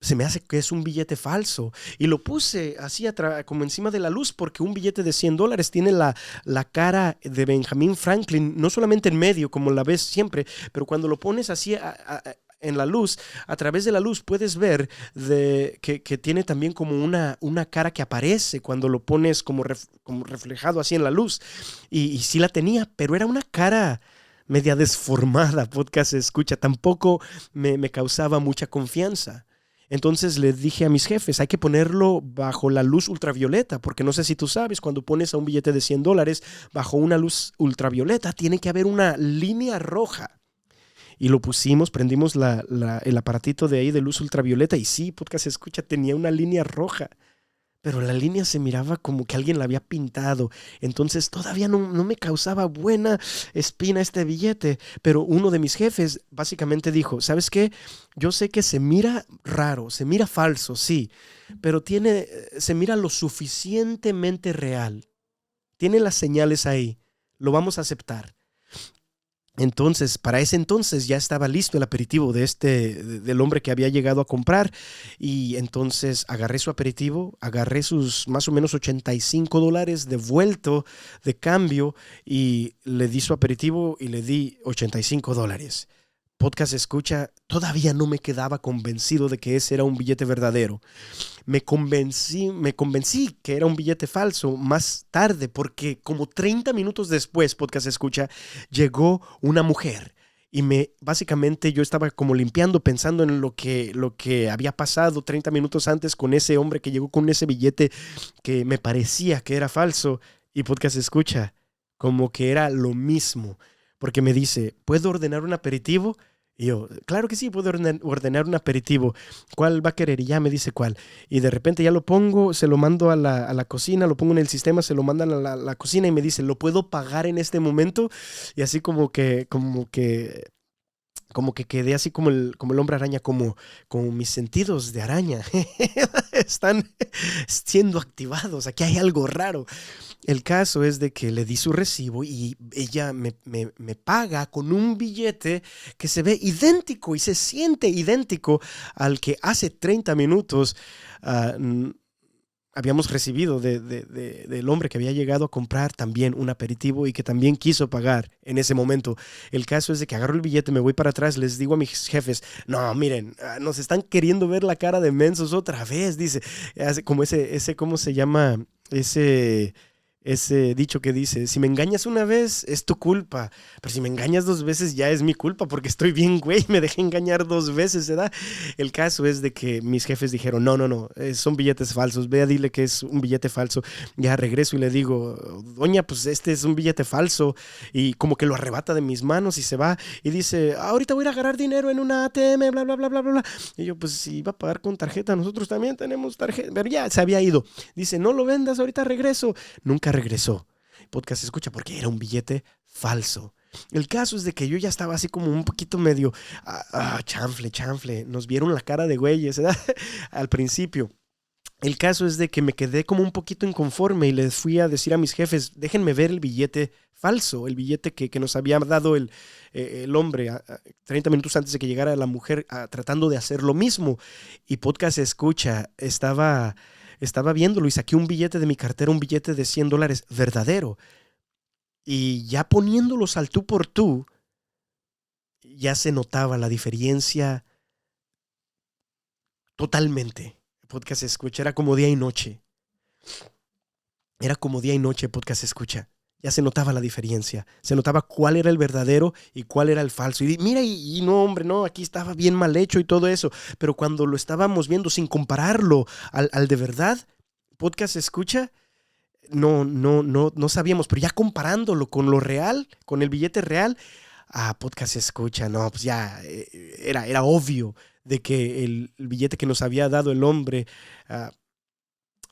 Se me hace que es un billete falso. Y lo puse así como encima de la luz porque un billete de $100 tiene la cara de Benjamin Franklin, no solamente en medio, como la ves siempre, pero cuando lo pones así en la luz, a través de la luz puedes ver que tiene también como una cara que aparece cuando lo pones como reflejado así en la luz. Y sí la tenía, pero era una cara media desformada, podcast escucha. Tampoco me causaba mucha confianza. Entonces le dije a mis jefes, hay que ponerlo bajo la luz ultravioleta, porque no sé si tú sabes, cuando pones a un billete de $100 bajo una luz ultravioleta, tiene que haber una línea roja. Y lo pusimos, prendimos el aparatito de ahí de luz ultravioleta y sí, podcast escucha, tenía una línea roja, pero la línea se miraba como que alguien la había pintado. Entonces todavía no me causaba buena espina este billete, pero uno de mis jefes básicamente dijo, ¿sabes qué? Yo sé que se mira raro, se mira falso, sí, pero se mira lo suficientemente real. Tiene las señales ahí, lo vamos a aceptar. Entonces, para ese entonces ya estaba listo el aperitivo del hombre que había llegado a comprar y entonces agarré su aperitivo, agarré sus más o menos $85 devuelto de cambio y le di su aperitivo y le di $85. Podcast escucha, todavía no me quedaba convencido de que ese era un billete verdadero. Me convencí que era un billete falso más tarde porque como 30 minutos después, podcast escucha, llegó una mujer y básicamente yo estaba como limpiando pensando en lo que había pasado 30 minutos antes con ese hombre que llegó con ese billete que me parecía que era falso y podcast escucha, como que era lo mismo porque me dice, ¿puedo ordenar un aperitivo? Y yo, claro que sí, puedo ordenar un aperitivo. ¿Cuál va a querer? Y ya me dice cuál. Y de repente ya lo pongo, se lo mando a la cocina, lo pongo en el sistema, se lo mandan a la cocina y me dice, ¿lo puedo pagar en este momento? Y así como que quedé así como el hombre araña, como mis sentidos de araña están siendo activados. Aquí hay algo raro. El caso es de que le di su recibo y ella me paga con un billete que se ve idéntico y se siente idéntico al que hace 30 minutos habíamos recibido del hombre que había llegado a comprar también un aperitivo y que también quiso pagar en ese momento. El caso es de que agarro el billete, me voy para atrás, les digo a mis jefes, no, miren, nos están queriendo ver la cara de mensos otra vez, dice, como ese ¿cómo se llama? Ese dicho que dice, si me engañas una vez es tu culpa, pero si me engañas 2 veces ya es mi culpa porque estoy bien güey, me dejé engañar 2 veces, ¿verdad? El caso es de que mis jefes dijeron, no, son billetes falsos, ve a dile que es un billete falso. Ya regreso y le digo, doña, pues este es un billete falso, y como que lo arrebata de mis manos y se va y dice, ahorita voy a ir a agarrar dinero en una ATM, bla, bla, bla, bla, bla. Y yo, pues si iba a pagar con tarjeta, nosotros también tenemos tarjeta, pero ya se había ido. Dice, no lo vendas, ahorita regreso. Nunca regresó. Podcast escucha porque era un billete falso. El caso es de que yo ya estaba así como un poquito medio chanfle. Nos vieron la cara de güeyes, ¿verdad? Al principio. El caso es de que me quedé como un poquito inconforme y les fui a decir a mis jefes, déjenme ver el billete falso, el billete que nos había dado el hombre 30 minutos antes de que llegara la mujer tratando de hacer lo mismo. Y Podcast Escucha estaba viéndolo y saqué un billete de mi cartera, un billete de $100 verdadero. Y ya poniéndolos al tú por tú, ya se notaba la diferencia totalmente. Podcast Escucha era como día y noche. Era como día y noche Podcast Escucha. Ya se notaba la diferencia. Se notaba cuál era el verdadero y cuál era el falso. Y mira, y no, hombre, no, aquí estaba bien mal hecho y todo eso. Pero cuando lo estábamos viendo sin compararlo al de verdad, Podcast Escucha, no sabíamos. Pero ya comparándolo con lo real, con el billete real, Podcast Escucha, no, pues ya era obvio de que el billete que nos había dado el hombre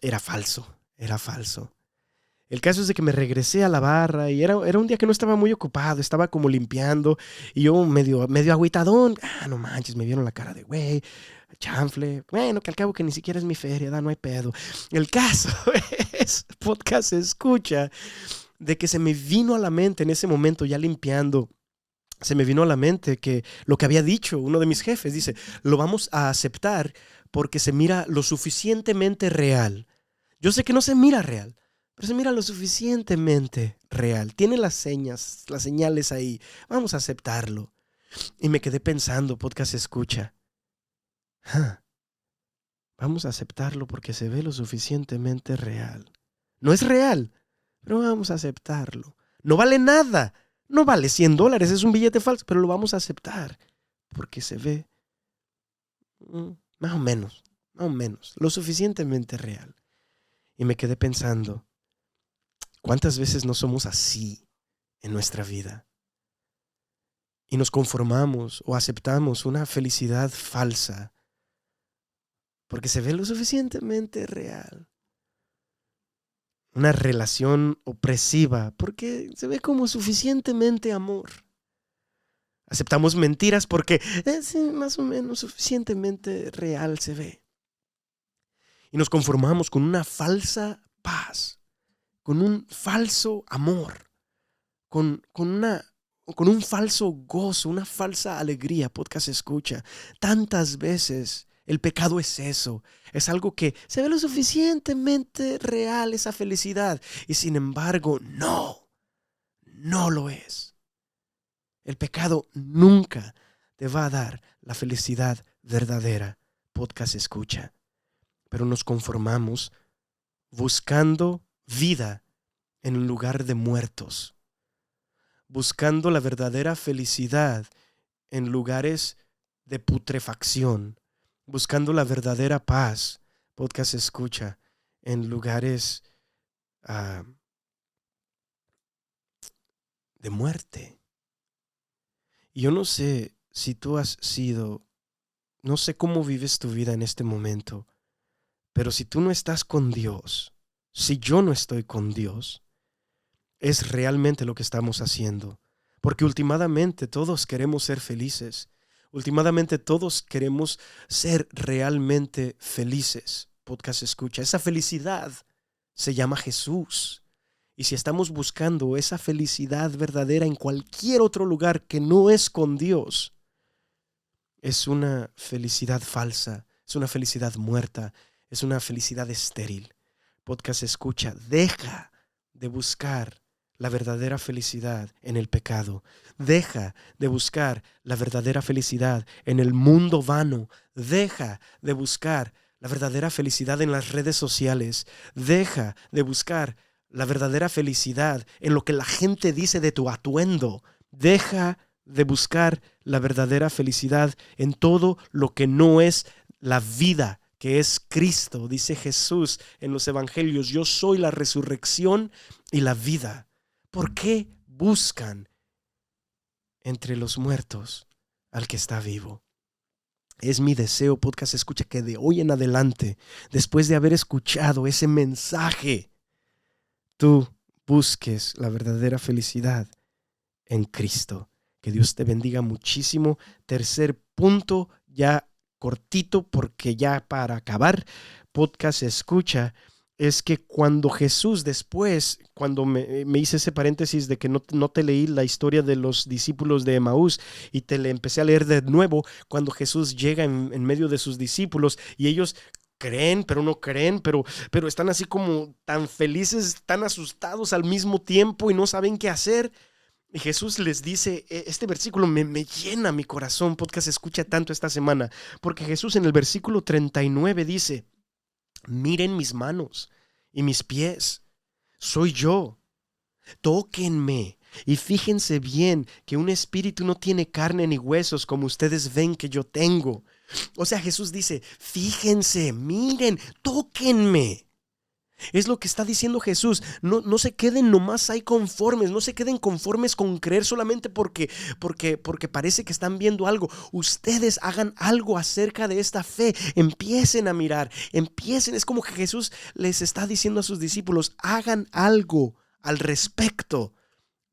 era falso. El caso es de que me regresé a la barra y era un día que no estaba muy ocupado, estaba como limpiando y yo medio agüitadón. No manches, me vieron la cara de güey, chanfle. Bueno, que al cabo que ni siquiera es mi feria, no hay pedo. El caso es, Podcast Escucha, de que se me vino a la mente en ese momento ya limpiando. Se me vino a la mente que lo que había dicho uno de mis jefes, dice, lo vamos a aceptar porque se mira lo suficientemente real. Yo sé que no se mira real, pero se mira lo suficientemente real. Tiene las señales ahí. Vamos a aceptarlo. Y me quedé pensando, Podcast Escucha. Vamos a aceptarlo porque se ve lo suficientemente real. No es real, pero vamos a aceptarlo. No vale nada. No vale $100, es un billete falso, pero lo vamos a aceptar porque se ve más o menos, lo suficientemente real. Y me quedé pensando, ¿cuántas veces no somos así en nuestra vida? Y nos conformamos o aceptamos una felicidad falsa porque se ve lo suficientemente real. Una relación opresiva porque se ve como suficientemente amor. Aceptamos mentiras porque es más o menos suficientemente real se ve. Y nos conformamos con una falsa paz, con un falso amor, con un falso gozo, una falsa alegría. Podcast Escucha. Tantas veces el pecado es eso. Es algo que se ve lo suficientemente real, esa felicidad. Y sin embargo, no lo es. El pecado nunca te va a dar la felicidad verdadera. Podcast Escucha. Pero nos conformamos buscando vida en lugar de muertos. Buscando la verdadera felicidad en lugares de putrefacción. Buscando la verdadera paz, Podcast Escucha, en lugares de muerte. Y yo no sé si tú has sido, no sé cómo vives tu vida en este momento, pero si tú no estás con Dios, si yo no estoy con Dios, es realmente lo que estamos haciendo. Porque últimamente todos queremos ser felices. Últimamente todos queremos ser realmente felices. Podcast Escucha. Esa felicidad se llama Jesús. Y si estamos buscando esa felicidad verdadera en cualquier otro lugar que no es con Dios, es una felicidad falsa, es una felicidad muerta, es una felicidad estéril. Podcast Escucha. Deja de buscar la verdadera felicidad en el pecado. Deja de buscar la verdadera felicidad en el mundo vano. Deja de buscar la verdadera felicidad en las redes sociales. Deja de buscar la verdadera felicidad en lo que la gente dice de tu atuendo. Deja de buscar la verdadera felicidad en todo lo que no es la vida, que es Cristo. Dice Jesús en los evangelios, yo soy la resurrección y la vida. ¿Por qué buscan entre los muertos al que está vivo? Es mi deseo, Podcast Escucha, que de hoy en adelante, después de haber escuchado ese mensaje, tú busques la verdadera felicidad en Cristo. Que Dios te bendiga muchísimo. Tercer punto, ya cortito porque ya para acabar, podcast escucha, es que cuando Jesús después, cuando me hice ese paréntesis de que no te leí la historia de los discípulos de Emaús y te le empecé a leer de nuevo, cuando Jesús llega en medio de sus discípulos y ellos creen, pero no creen, pero están así como tan felices, tan asustados al mismo tiempo y no saben qué hacer. Y Jesús les dice, este versículo me llena mi corazón, podcast escucha tanto esta semana, porque Jesús en el versículo 39 dice, miren mis manos y mis pies, soy yo, tóquenme y fíjense bien que un espíritu no tiene carne ni huesos como ustedes ven que yo tengo. O sea, Jesús dice, fíjense, miren, tóquenme. Es lo que está diciendo Jesús. No se queden nomás ahí conformes. No se queden conformes con creer solamente porque parece que están viendo algo. Ustedes hagan algo acerca de esta fe. Empiecen a mirar. Empiecen. Es como que Jesús les está diciendo a sus discípulos, hagan algo al respecto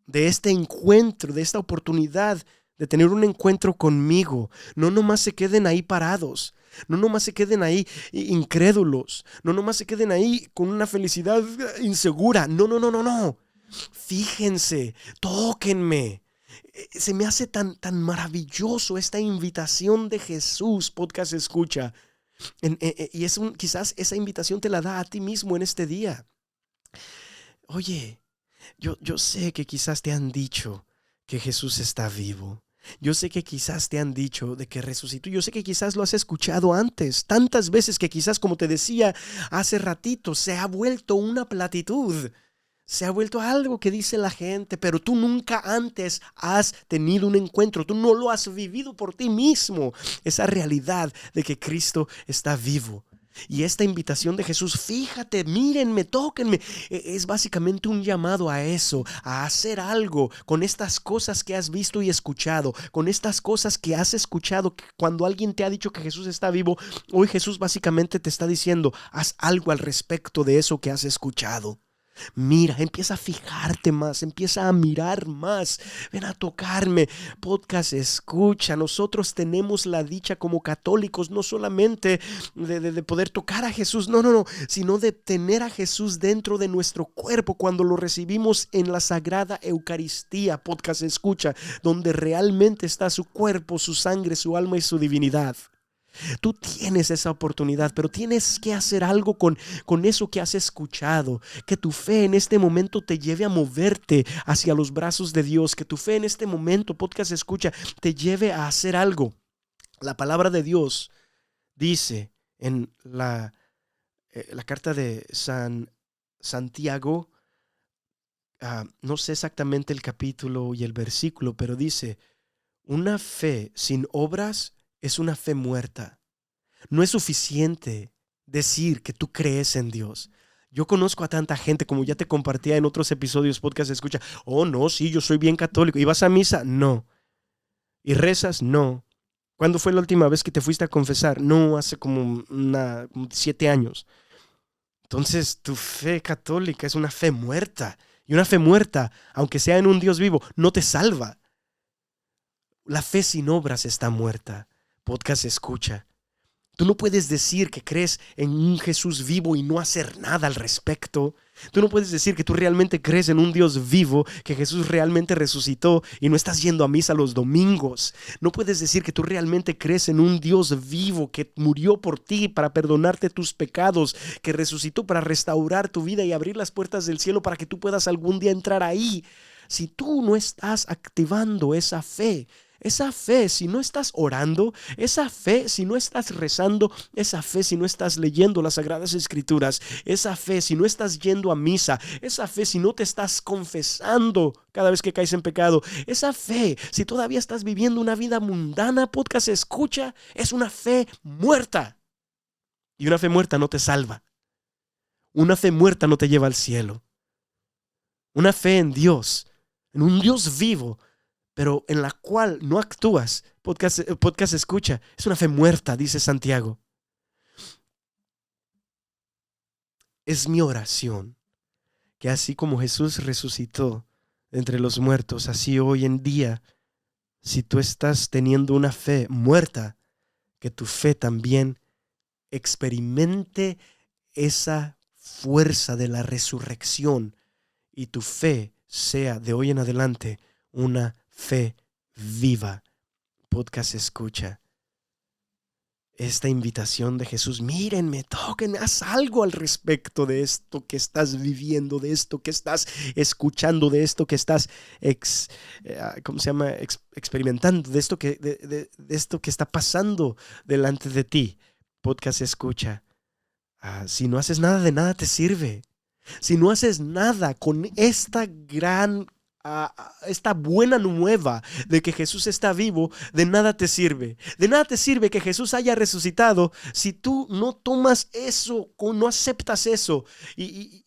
de este encuentro, de esta oportunidad de tener un encuentro conmigo. No nomás se queden ahí parados. No nomás se queden ahí incrédulos. No nomás se queden ahí con una felicidad insegura. No. Fíjense, tóquenme. Se me hace tan maravilloso esta invitación de Jesús, podcast escucha. Y quizás esa invitación te la da a ti mismo en este día. Oye, yo sé que quizás te han dicho que Jesús está vivo. Yo sé que quizás te han dicho de que resucitó. Yo sé que quizás lo has escuchado antes, tantas veces que quizás, como te decía hace ratito, se ha vuelto una platitud. Se ha vuelto algo que dice la gente, pero tú nunca antes has tenido un encuentro. Tú no lo has vivido por ti mismo. Esa realidad de que Cristo está vivo. Y esta invitación de Jesús, fíjate, mírenme, tóquenme, es básicamente un llamado a eso, a hacer algo con estas cosas que has visto y escuchado, con estas cosas que has escuchado. Cuando alguien te ha dicho que Jesús está vivo, hoy Jesús básicamente te está diciendo, haz algo al respecto de eso que has escuchado. Mira, empieza a fijarte más, empieza a mirar más, ven a tocarme. Podcast escucha, nosotros tenemos la dicha como católicos no solamente de poder tocar a Jesús, no, sino de tener a Jesús dentro de nuestro cuerpo cuando lo recibimos en la Sagrada Eucaristía. Podcast escucha, donde realmente está su cuerpo, su sangre, su alma y su divinidad. Tú tienes esa oportunidad, pero tienes que hacer algo con eso que has escuchado. Que tu fe en este momento te lleve a moverte hacia los brazos de Dios. Que tu fe en este momento, podcast escucha, te lleve a hacer algo. La palabra de Dios dice en la carta de Santiago, no sé exactamente el capítulo y el versículo, pero dice, una fe sin obras es una fe muerta. No es suficiente decir que tú crees en Dios. Yo conozco a tanta gente, como ya te compartía en otros episodios, podcast escucha, oh no, sí, yo soy bien católico. ¿Y vas a misa? No. ¿Y rezas? No. ¿Cuándo fue la última vez que te fuiste a confesar? No, hace como 7 años. Entonces tu fe católica es una fe muerta. Y una fe muerta, aunque sea en un Dios vivo, no te salva. La fe sin obras está muerta. Podcast escucha. Tú no puedes decir que crees en un Jesús vivo y no hacer nada al respecto. Tú no puedes decir que tú realmente crees en un Dios vivo, que Jesús realmente resucitó y no estás yendo a misa los domingos. No puedes decir que tú realmente crees en un Dios vivo que murió por ti para perdonarte tus pecados, que resucitó para restaurar tu vida y abrir las puertas del cielo para que tú puedas algún día entrar ahí. Si tú no estás activando esa fe, si no estás orando, esa fe, si no estás rezando, esa fe, si no estás leyendo las Sagradas Escrituras, esa fe, si no estás yendo a misa, esa fe, si no te estás confesando cada vez que caes en pecado, esa fe, si todavía estás viviendo una vida mundana, podcast escucha, es una fe muerta. Y una fe muerta no te salva. Una fe muerta no te lleva al cielo. Una fe en Dios, en un Dios vivo, pero en la cual no actúas, podcast escucha, es una fe muerta, dice Santiago. Es mi oración que así como Jesús resucitó entre los muertos, así hoy en día, si tú estás teniendo una fe muerta, que tu fe también experimente esa fuerza de la resurrección y tu fe sea de hoy en adelante una fe viva. Podcast escucha. Esta invitación de Jesús, mírenme, tóquenme, haz algo al respecto de esto que estás viviendo, de esto que estás escuchando, de esto que estás experimentando, de esto de esto que está pasando delante de ti. Podcast escucha. Si no haces nada, de nada te sirve. Si no haces nada con esta buena nueva de que Jesús está vivo, de nada te sirve. De nada te sirve que Jesús haya resucitado si tú no tomas eso, no aceptas eso y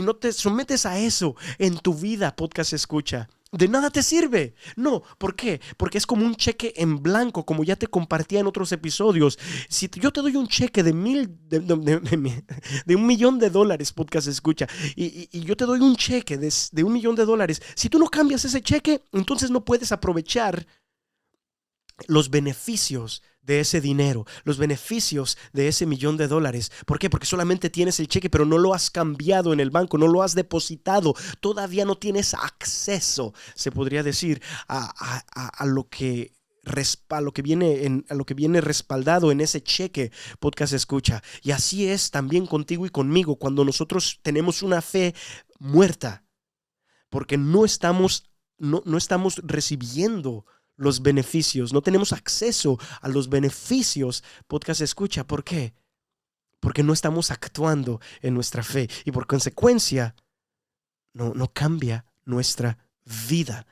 no te sometes a eso en tu vida. Podcast escucha. De nada te sirve. No, ¿por qué? Porque es como un cheque en blanco, como ya te compartía en otros episodios. Si yo te doy un cheque de $1,000,000, podcast escucha, y yo te doy un cheque de $1,000,000, si tú no cambias ese cheque, entonces no puedes aprovechar los beneficios de ese dinero, los beneficios de ese $1,000,000. ¿Por qué? Porque solamente tienes el cheque, pero no lo has cambiado en el banco, no lo has depositado, todavía no tienes acceso, se podría decir, a lo que viene respaldado en ese cheque. Podcast escucha. Y así es también contigo y conmigo cuando nosotros tenemos una fe muerta, porque no estamos recibiendo los beneficios, no tenemos acceso a los beneficios. Podcast escucha. ¿Por qué? Porque no estamos actuando en nuestra fe y por consecuencia no cambia nuestra vida.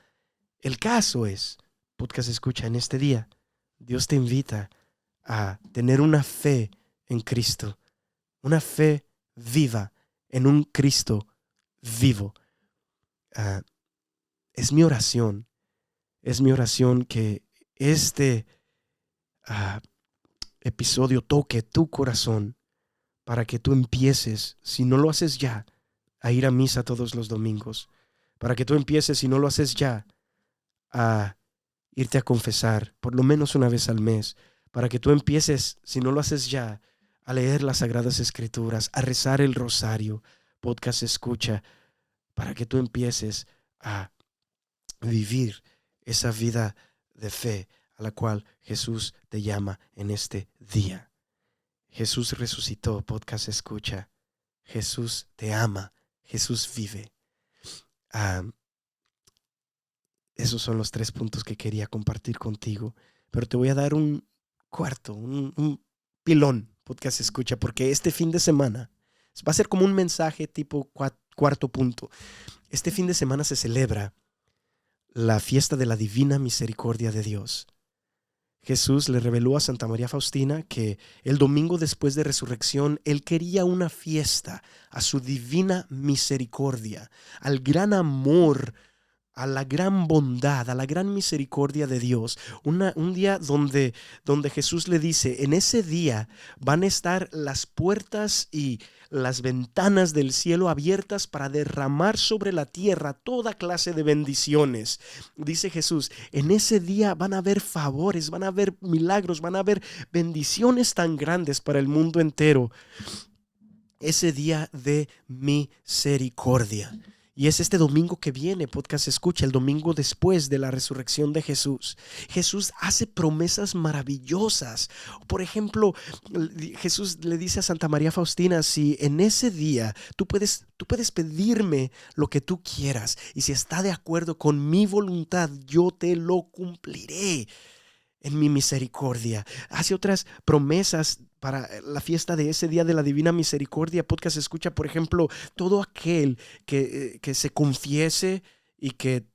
El caso es, podcast escucha, en este día Dios te invita a tener una fe en Cristo, una fe viva en un Cristo vivo. Es mi oración que este episodio toque tu corazón para que tú empieces, si no lo haces ya, a ir a misa todos los domingos. Para que tú empieces, si no lo haces ya, a irte a confesar por lo menos una vez al mes. Para que tú empieces, si no lo haces ya, a leer las Sagradas Escrituras, a rezar el rosario. Podcast escucha. Para que tú empieces a vivir esa vida de fe a la cual Jesús te llama en este día. Jesús resucitó. Podcast escucha. Jesús te ama. Jesús vive. Esos son los 3 puntos que quería compartir contigo. Pero te voy a dar un cuarto, un pilón. Podcast escucha, porque este fin de semana va a ser como un mensaje tipo cuarto punto. Este fin de semana se celebra la fiesta de la Divina Misericordia de Dios. Jesús le reveló a Santa María Faustina que el domingo después de resurrección, Él quería una fiesta a su divina misericordia, al gran amor, a la gran bondad, a la gran misericordia de Dios. Un día donde Jesús le dice, en ese día van a estar las puertas y las ventanas del cielo abiertas para derramar sobre la tierra toda clase de bendiciones. Dice Jesús, en ese día van a haber favores, van a haber milagros, van a haber bendiciones tan grandes para el mundo entero. Ese día de misericordia. Y es este domingo que viene, podcast escucha, el domingo después de la resurrección de Jesús. Jesús hace promesas maravillosas. Por ejemplo, Jesús le dice a Santa María Faustina, si en ese día tú puedes pedirme lo que tú quieras y si está de acuerdo con mi voluntad, yo te lo cumpliré en mi misericordia. Hace otras promesas para la fiesta de ese día de la Divina Misericordia. Podcast escucha, por ejemplo, todo aquel que se confiese y que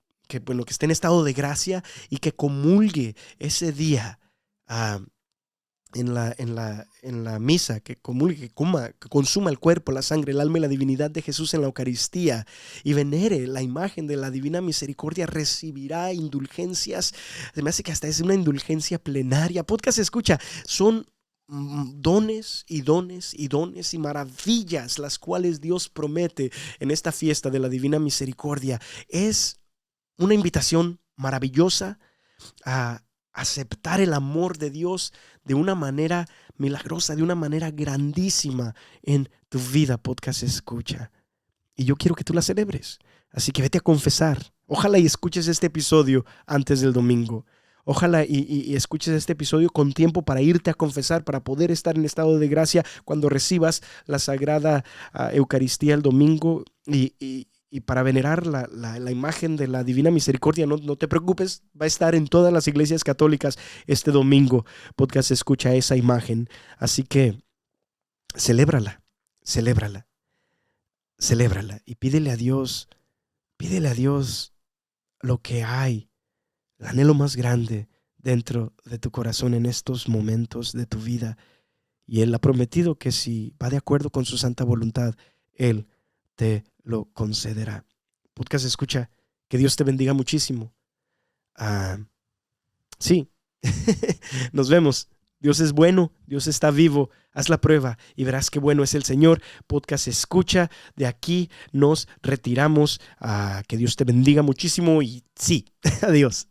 esté en estado de gracia y que comulgue ese día en la misa, que comulgue, que consuma el cuerpo, la sangre, el alma y la divinidad de Jesús en la Eucaristía y venere la imagen de la Divina Misericordia, recibirá indulgencias. Se me hace que hasta es una indulgencia plenaria. Podcast escucha, son dones y dones y dones y maravillas las cuales Dios promete en esta fiesta de la Divina Misericordia. Es una invitación maravillosa a aceptar el amor de Dios de una manera milagrosa, de una manera grandísima en tu vida, podcast escucha. Y yo quiero que tú la celebres. Así que vete a confesar. Ojalá y escuches este episodio antes del domingo. Ojalá y escuches este episodio con tiempo para irte a confesar, para poder estar en estado de gracia cuando recibas la Sagrada Eucaristía el domingo y para venerar la imagen de la Divina Misericordia. No te preocupes, va a estar en todas las iglesias católicas este domingo. Podcast escucha esa imagen. Así que celébrala y pídele a Dios lo que hay, el anhelo más grande dentro de tu corazón en estos momentos de tu vida. Y Él ha prometido que si va de acuerdo con su santa voluntad, Él te lo concederá. Podcast escucha, que Dios te bendiga muchísimo. Sí, nos vemos. Dios es bueno, Dios está vivo. Haz la prueba y verás qué bueno es el Señor. Podcast escucha, de aquí nos retiramos. Que Dios te bendiga muchísimo y sí, adiós.